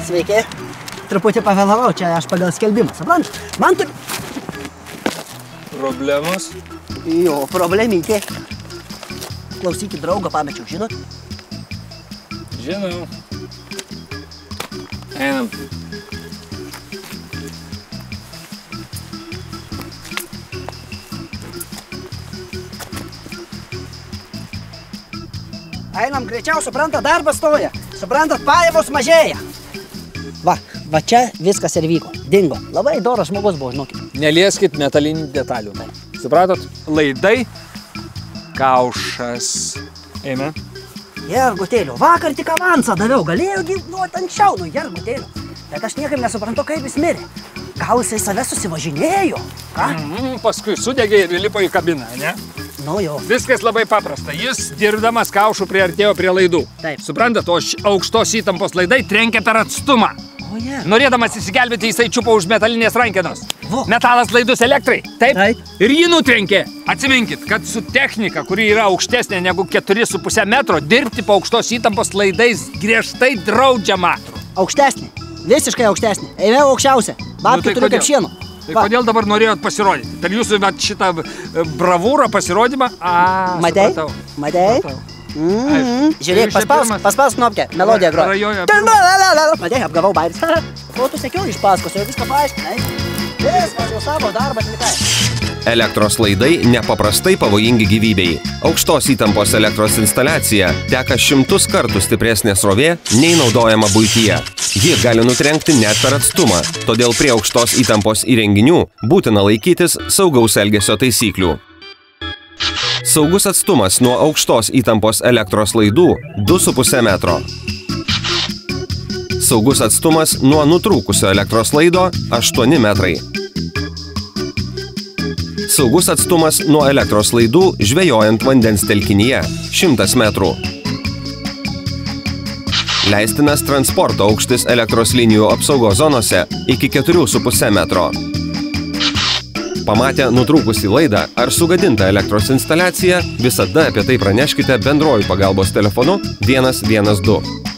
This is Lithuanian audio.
Sveiki. Truputį pavėlavau, čia aš pagal skelbimą, suprantat? Man turi... Problemos? Jo, problemytė. Klausykit, draugą pamečiau, žinot? Žinau. Einam. Einam greičiau, suprantat, darbas stoja. Suprantat, pajamos mažėja. Va čia viskas ir vyko. Dingo. Labai doras žmogus buvo, žinokit. Nelieskit metalinių detalių. Supratot? Laidai, kaušas. Eime. Jergutėliu, vakar tik avansą daviau, galėjau duoti anksčiau, Jergutėliu. Bet aš niekaip nesuprantu, kaip jis mirė. Gal jisai save susivažinėjo? Ką? Paskui sudegė ir lipo į kabiną, ne? Nu jo. Viskas labai paprasta. Jis dirbdamas kaušų priartėjo prie laidų. Taip. Suprantat, o aukštos įtampos laidai trenkia per atstumą. Norėdamas įsigelbėti, jisai čiupo už metalinės rankenos. Metalas laidus elektrai. Taip. Ir jį nutrenkė. Atsiminkit, kad su technika, kuri yra aukštesnė negu 4,5 metro, dirbti po aukštos įtampos laidais griežtai draudžiama. Aukštesnė. Visiškai aukštesnė. Eime aukščiausia. Babkių turiu kaip šieno. Tai kodėl dabar norėjot pasirodyti? Per jūsų šitą bravūrą pasirodymą? Matei? Matei? Žiūrėk, paspaus knopkę, melodiją groja. Matei, apgavau bairis. Ko tu sekiau iš paskos, jau viską paaiškinai. Viskas jau savo darbą atlikai. Elektros laidai nepaprastai pavojingi gyvybei. Aukštos įtampos elektros instaliacija teka 100 kartų stipresnė srovė nei naudojama buityje. Ji gali nutrenkti net per atstumą, todėl prie aukštos įtampos įrenginių būtina laikytis saugaus elgesio taisyklių. Saugus atstumas nuo aukštos įtampos elektros laidų 2,5 metro. Saugus atstumas nuo nutrūkusio elektros laido 8 metrai. Saugus atstumas nuo elektros laidų žvejojant vandens telkinyje 100 metrų. Leistinas transporto aukštis elektros linijų apsaugos zonose iki 4,5 metro. Pamatę nutrūkusį laidą ar sugadintą elektros instaliaciją, visada apie tai praneškite bendruoju pagalbos telefonu 112.